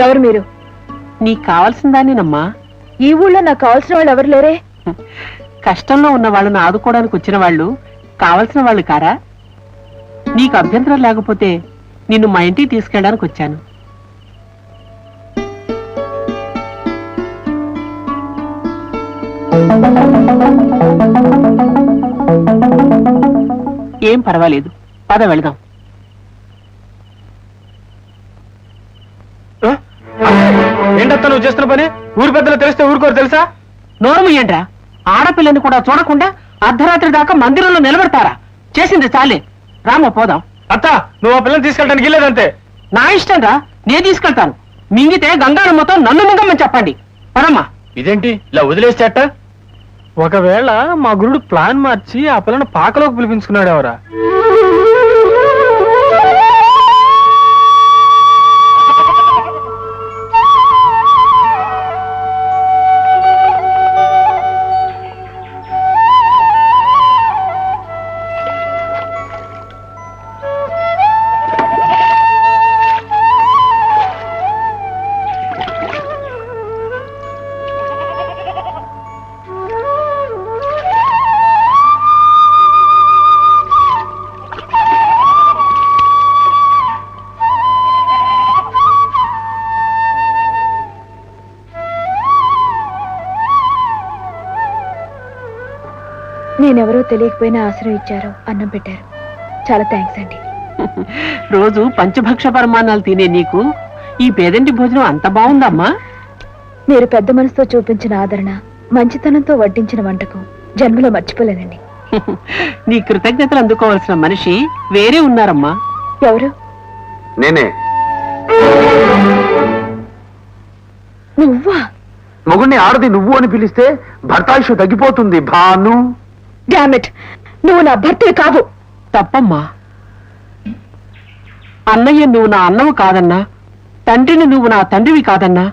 ఎవరు మీరు? నీకు కావాల్సిన దాన్నేనమ్మా. ఈ ఊళ్ళో నాకు కావాల్సిన వాళ్ళు ఎవరు లేరే? కష్టంలో ఉన్న వాళ్ళను ఆదుకోవడానికి వచ్చిన వాళ్ళు కావలసిన వాళ్ళు కారా? నీకు అభ్యంతరం లేకపోతే నిన్ను మా ఇంటికి తీసుకెళ్ళడానికి వచ్చాను. ఏం పర్వాలేదు, పద వెళదాం. ఏంటత్తా నువ్వు చేస్తున్న పని? ఊరి పెద్దలు తెలిస్తే ఊరుకోరు తెలుసా? నోరము ఏంట్రా? ఆడపిల్లని కూడా చూడకుండా అర్ధరాత్రి దాకా మందిరంలో నిలబెడతారా? చేసింది చాలే, రామ పోదాం. అత్త, నువ్వు ఆ పిల్లని తీసుకెళ్ళడానికి వెళ్ళేదంతే. నా ఇష్టం రా, నేను తీసుకెళ్తాను. మింగితే గంగానమ్మతో నన్ను మింగమని చెప్పండి. పరమ్మా. ఇదేంటి ఇలా వదిలేసేట? ఒకవేళ మా గురుడు ప్లాన్ మార్చి ఆ పిల్లని పాకలోకి పిలిపించుకున్నాడు ఎవరా? నేనెవరో తెలియకపోయినా ఆశ్రయం ఇచ్చారు, అన్నం పెట్టారు. చాలా థ్యాంక్స్ అండి. రోజు పంచభక్ష పరమాణాలు తినే నీకు ఈ పేదంటి భోజనం అంత బాగుందమ్మా. మీరు పెద్ద మనసుతో చూపించిన ఆదరణ, మంచితనంతో వడ్డించిన వంటకం జన్మలో మర్చిపోలేనండి. నీ కృతజ్ఞతలు అందుకోవాల్సిన మనిషి వేరే ఉన్నారమ్మా. ఎవరు? నేనే. నువ్వా? మొగుణ్ణి ఆడది నువ్వు అని పిలిస్తే భర్తాయుషు తగ్గిపోతుంది భాను. డామిట్, నువ్వు నా భర్తవి కావు. తప్పమ్మా. అన్నయ్య నువ్వు నా అన్నవు కాదన్నా, తండ్రిని నువ్వు నా తండ్రివి కాదన్నా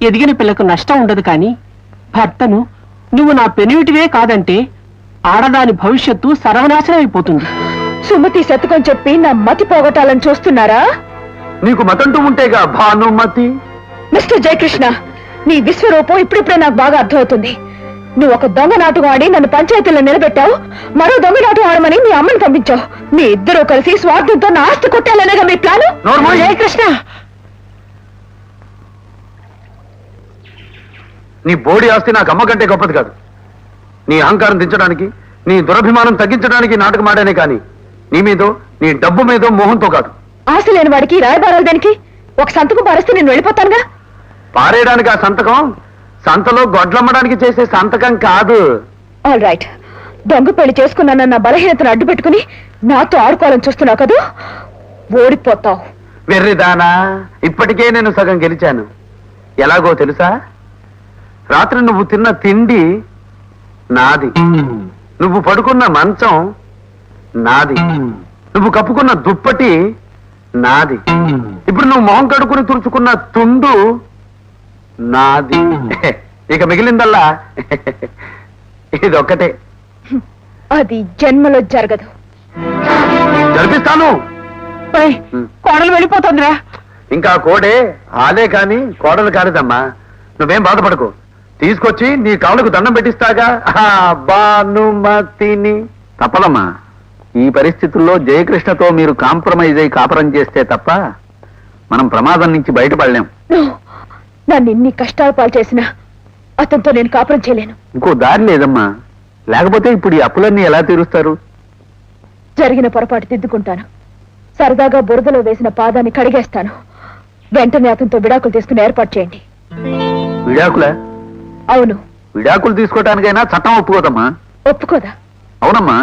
ఎదిగిన పిల్లకు నష్టం ఉండదు. కాని భర్తను నువ్వు నా పెనివిటివే కాదంటే ఆడదాని భవిష్యత్తు సర్వనాశనం అయిపోతుంది. సుమతి శతకం చెప్పి నా మతి పోగొట్టాలని చూస్తున్నారా? నీకు మతంటూ ఉంటేగా భానుమతి. మిస్టర్ జయకృష్ణ, నీ విశ్వరూపం ఇప్పుడిప్పుడే నాకు బాగా అర్థమవుతుంది. నువ్వు ఒక దొంగ నాటకం ఆడి నన్ను పంచాయతీలో నిలబెట్టావు, మరో దొంగ నాటకం ఆడమని మీ అమ్మని పంపించావు. మీ ఇద్దరూ కలిసి స్వార్థంతో నా ఆస్తి కొట్టాలనేగా మీ ప్లాను. జయకృష్ణ, నీ బోడి ఆస్తి నాకు అమ్మ కంటే గొప్పది కాదు. నీ అహంకారం దించడానికి, నీ దురభిమానం తగ్గించడానికి నాటకం ఆడానే కాని నీ మీదో నీ డబ్బు మీదో మోహంతో కాదు. ఆశ లేని వాడికి రాయబారాలు దేనికి? ఒక సంతకం పారేస్తే నేను వెళ్ళిపోతానుగా. పారేయడానికి ఆ సంతకం సంతలో గొడ్లమ్మడానికి చేసే సంతకం కాదు. ఆల్ రైట్, దొంగ పెళ్లి చేసుకున్నానన్న బలహీనతను అడ్డు పెట్టుకుని నాతో ఆడుకోవాలని చూస్తున్నావు కదూ, ఓడిపోతావు. వెర్రిదానా, ఇప్పటికే నేను సగం గెలిచాను. ఎలాగో తెలుసా? రాత్రి నువ్వు తిన్న తిండి నాది, నువ్వు పడుకున్న మంచం నాది, నువ్వు కప్పుకున్న దుప్పటి నాది, ఇప్పుడు నువ్వు మొహం కడుకుని తుడుచుకున్న తుండు నాది. ఇక మిగిలిందల్లా ఇదొక్కటే. అది జన్మలో జరగదు. జరిపిస్తాను. కోడలు వెళ్ళిపోతుందిరా. ఇంకా కోడే ఆలే కాని కోడలు కాలేదమ్మా. నువ్వేం బాధపడకు, తీసుకొచ్చి నీ కాళ్ళకు దండం పెట్టిస్తాగా భానుమతిని. తప్పదమ్మా, ఈ పరిస్థితుల్లో జయకృష్ణతో మీరు కాంప్రమైజ్ అయి కాపురం చేస్తే తప్ప మనం ప్రమాదం నుంచి బయటపడలేం. నన్ను ఇన్ని కష్టాలు పాలు చేసినా అతనితో నేను కాపురం చేయలేను. ఇంకో దారి లేదమ్మా, లేకపోతే ఇప్పుడు ఈ అప్పులన్నీ ఎలా తీరుస్తారు? జరిగిన పొరపాటు దిద్దుకుంటాను. సరదాగా బురదలో వేసిన పాదాన్ని కడిగేస్తాను. వెంటనే అతనితో విడాకులు తీసుకుని ఏర్పాటు చేయండి. విడాకులా? అవును. విడాకులు తీసుకోవటానికైనా చట్టం ఒప్పుకోదమ్మా. ఒప్పుకోదా? అవునమ్మా,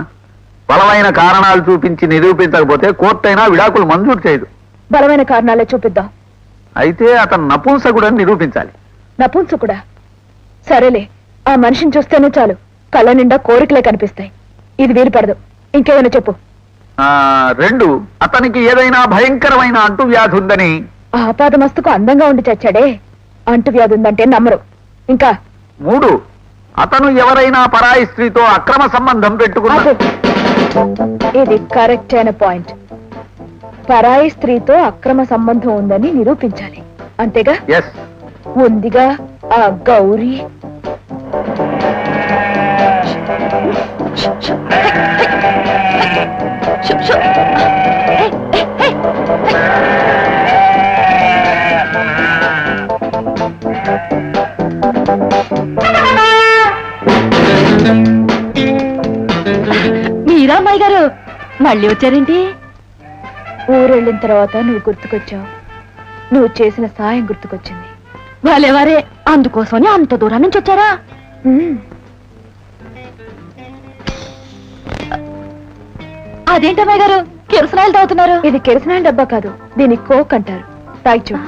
బలమైన కారణాలు చూపించి నిరూపించకపోతే కోర్టు అయినా విడాకులు మంజూరు చేయదు. బలమైన కారణాలే చూపిద్దాం. అయితే అతను నపుంసకుడని నిరూపించాలి. నపుంసకుడా? సరేలే, ఆ మనిషిని చూస్తేనే చాలు కళ్ళ నిండా కోరికలే కనిపిస్తాయి. ఇది వీలు పడదు. ఇంకేమైనా చెప్పు. 2, అతనికి ఏదైనా భయంకరమైన అంటువ్యాధి ఉందని. ఆపాదమస్తుకు అందంగా ఉండి చచ్చాడే, అంటువ్యాధి ఉందంటే నమ్మరు. ఇంకా 3, అతను ఎవరైనా పరాయి స్త్రీతో అక్రమ సంబంధం పెట్టుకున్నాడు. ఇది కరెక్ట్ అయిన పాయింట్. పరాయి స్త్రీతో అక్రమ సంబంధం ఉందని నిరూపించాలి. అంతేగా? ఎస్. ఉందిగా ఆ గౌరీ. మీరా అమ్మాయి గారు మళ్ళీ వచ్చారేంటి? ఊరెళ్ళిన తర్వాత నువ్వు గుర్తుకొచ్చావు. నువ్వు చేసిన సాయం గుర్తుకొచ్చింది. వాళ్ళెవరే అందుకోసమని అంత దూరం నుంచి వచ్చారా? ఉమ్, అదేంటమ్మాయి గారు కిరసనాయలు తాగుతున్నారు? ఇది కిరసనాయిల డబ్బా కాదు, దీన్ని కోక్ అంటారు. తాగి చూడు.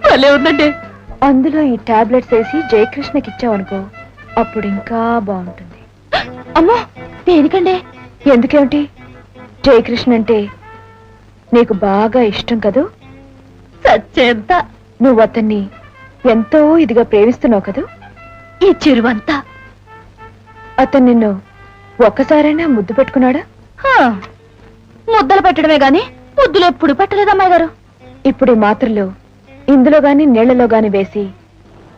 భలే ఉందండి. అందులో ఈ టాబ్లెట్స్ వేసి జయకృష్ణకి ఇచ్చావనుకో, అప్పుడు ఇంకా బాగుంటుంది. అమ్మో దేనికండి? ఎందుకేమిటి, జయకృష్ణ అంటే నీకు బాగా ఇష్టం కదూ. సచ్చేంత నువ్వు అతన్ని ఎంతో ఇదిగా ప్రేమిస్తున్నావు కదూ. ఈ చిరువంతా అతను నిన్ను ఒక్కసారైనా ముద్దు పెట్టుకున్నాడా? హా, ముద్దలు పెట్టడమే గాని ముద్దులు ఎప్పుడు పెట్టలేదు అమ్మాయి గారు. ఇప్పుడు ఈ మాత్రలు ఇందులో గాని నీళ్లలో గాని వేసి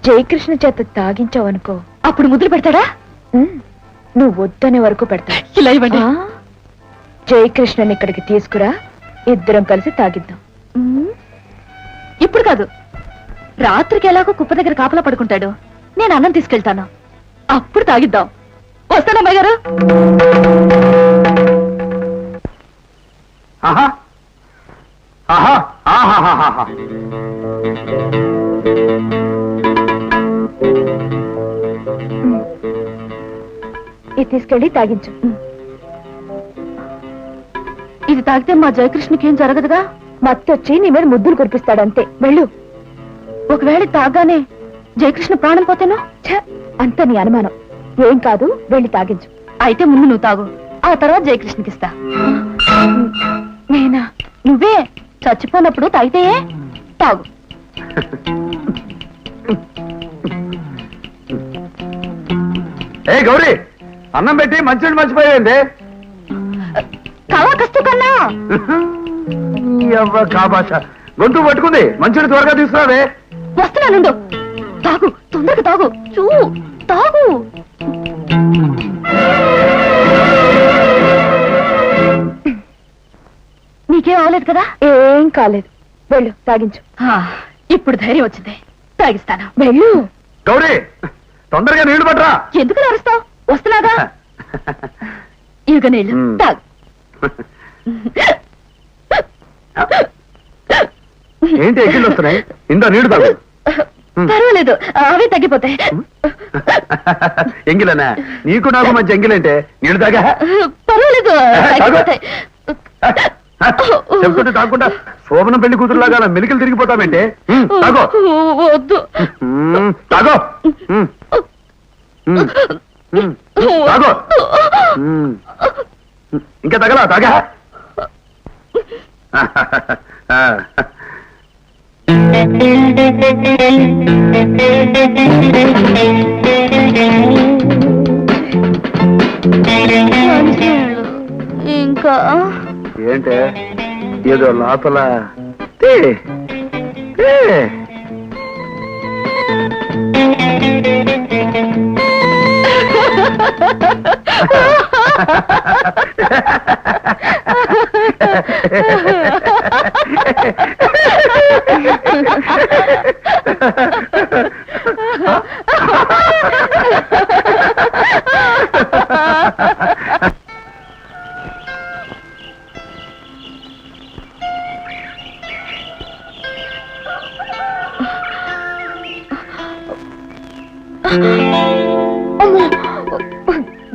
జయకృష్ణ చేత తాగించావనుకో, అప్పుడు ముద్దులు పెడతాడా? ఉమ్, నువ్వు వద్దనే వరకు పెడతా. ఇలా ఇవ్వండి. జయకృష్ణని ఇక్కడికి తీసుకురా, ఇద్దరం కలిసి తాగిద్దాం. ఉమ్, ఇప్పుడు కాదు, రాత్రికి ఎలాగో కుప్ప దగ్గర కాపలా పడుకుంటాడు. నేను అన్నం తీసుకెళ్తాను, అప్పుడు తాగిద్దాం. వస్తానమ్మాయి గారు. ఆహా ఆహా ఆహాహాహా. ఇది తీసుకెళ్ళి తాగించు. ఇది తాగితే మా జయకృష్ణకి ఏం జరగదుగా? మత్తొచ్చి నీ మీద ముద్దులు కురిపిస్తాడంతే. వెళ్ళు. ఒకవేళ తాగానే జయకృష్ణ ప్రాణం పోతేనో? ఛ, అంత నీ అనుమానం. ఏం కాదు, వెళ్ళి తాగించు. అయితే ముందు నువ్వు తాగు, ఆ తర్వాత జయకృష్ణకి ఇస్తా. నేనా? నువ్వే చచ్చిపోయినప్పుడు తాగితే తాగు. ఏ గౌరీ, అన్నం పెట్టి మంచినీళ్ళు మర్చిపోయింది. కావా కస్తు కన్నా కాబాష గొంతు పట్టుకుంది. మంచినీళ్ళు త్వరగా తీసుకురావే. వస్తున్నానుండు. తాగు, తొందరగా తాగు. చూ తాగు. నీకేం అవలేదు కదా? ఏం కాలేదు. వెళ్ళు, తాగించు. ఇప్పుడు ధైర్యం వచ్చింది, తాగిస్తాను. వెళ్ళు. గౌరీ, తొందరగా నీళ్లు పట్టరా. ఎందుకు అరుస్తావు? వస్తున్నాగా. ఇక నీళ్ళు తాగు. ఏంటి ఎక్కిళ్ళు వస్తున్నాయి? ఇందా నీళ్లు తాగు. పర్వాలేదు, అవే తగ్గిపోతాయి. ఎంగిలనా? నీకు నాకు మంచి ఎంగిలంటే నీళ్లు తాగా. పర్వాలేదు, తగ్గిపోతాయి. చెప్తుంటే తాగకుండా శోభనం పెళ్లి కూతురులాగా మెలికలు తిరిగిపోతామంటే. తాగో. వద్దు. తాగో. తాగో. ఇంకా తగలా? తాగా. ఇంకా ఏంటే ఏదో లోపల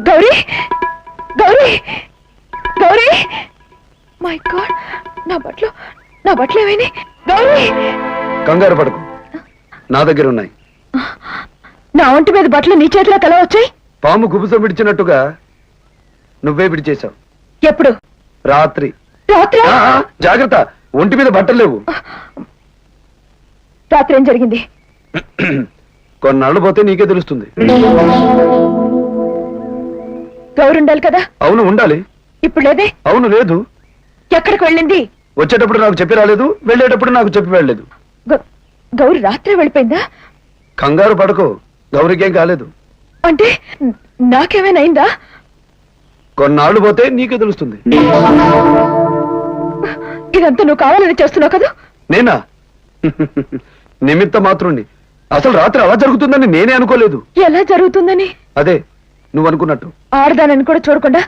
గౌరీ, గౌరీ, గౌరీ! మై గాడ్, నా బట్టలు ఏమైనాయి? గౌరీ! కంగారు పడకు, నా దగ్గర ఉన్నాయి. నా ఒంటి మీద బట్టలు నీ చేతిలో ఎలా వచ్చాయి? పాము గుబుసం విడిచినట్టుగా నువ్వే విడిచేశావు. ఎప్పుడు? రాత్రి. రాత్రి? జాగ్రత్త, ఒంటి మీద బట్టలు లేవు. రాత్రి ఏం జరిగింది? కొన్నాళ్ళు పోతే నీకే తెలుస్తుంది. గౌరు ఉండాలి కదా? అవును, ఉండాలి. ఇప్పుడు లేదే? అవును, లేదు. ఎక్కడికి వెళ్ళింది? వచ్చేటప్పుడు నాకు చెప్పి రాలేదు, వెళ్ళేటప్పుడు నాకు చెప్పి వెళ్ళలేదు. గౌరి రాత్రి వెళ్ళిపోయిందా? కంగారు పడకు, గౌరికేం కాలేదు. అంటే నాకేమైనా అయిందా? కొన్నాళ్ళు పోతే నీకే తెలుస్తుంది. ఇదంతా నువ్వు కావాలని చేస్తున్నావు కదా? నేనా? నిమిత్త మాత్రుణ్ణి. అసలు రాత్రి అలా జరుగుతుందని నేనే అనుకోలేదు. ఎలా జరుగుతుందని? అదే నువ్వు అనుకున్నట్టు. ఆడదానని కూడా చూడకుండా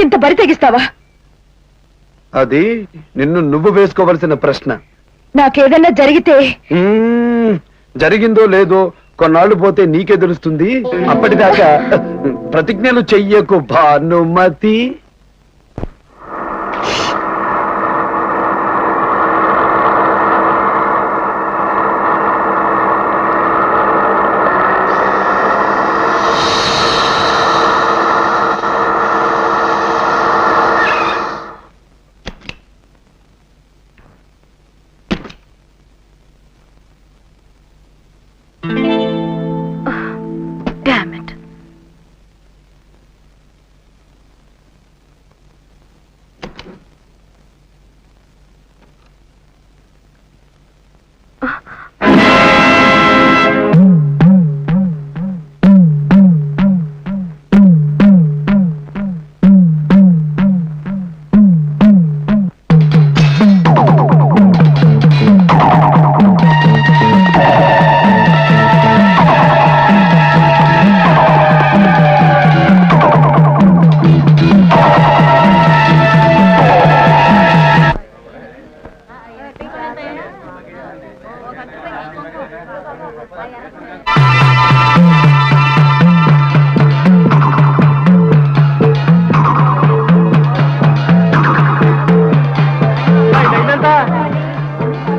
ఇంత బరి తెగిస్తావా? అది నిన్ను నువ్వు వేసుకోవలసిన ప్రశ్న. నాకేదన్నా జరిగితే జరిగిందో లేదో కొన్నాళ్ళు పోతే నీకే తెలుస్తుంది. అప్పటిదాకా ప్రతిజ్ఞలు చెయ్యకు భానుమతి. Damn it.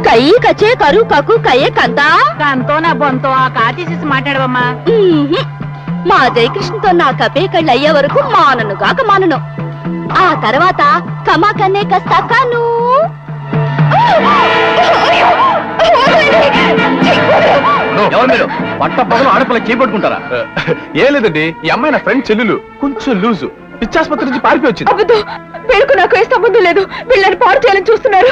కై కచే కరు కకు కయ్యే కంత దాంతో నా బొంతో ఆ కాతీసేసి మాట్లాడవమ్మా. మా జయకృష్ణతో నా కపే కళ్ళు అయ్యే వరకు మానను మానను. ఆ తర్వాత కమా కన్నే కస్తా కాను. పట్ట పగలు ఆడపిల్ల చేపట్టుకుంటారా? ఏం లేదండి, ఈ అమ్మాయి నా ఫ్రెండ్ చెల్లెలు, కొంచెం లూజు. పిచ్చాసుపత్రి నుంచి పారిపోయి వచ్చింది. అబద్ధం. వీళ్ళకు నాకు ఏ సంబంధం లేదు. వీళ్ళని పాడు చేయాలని చూస్తున్నారు.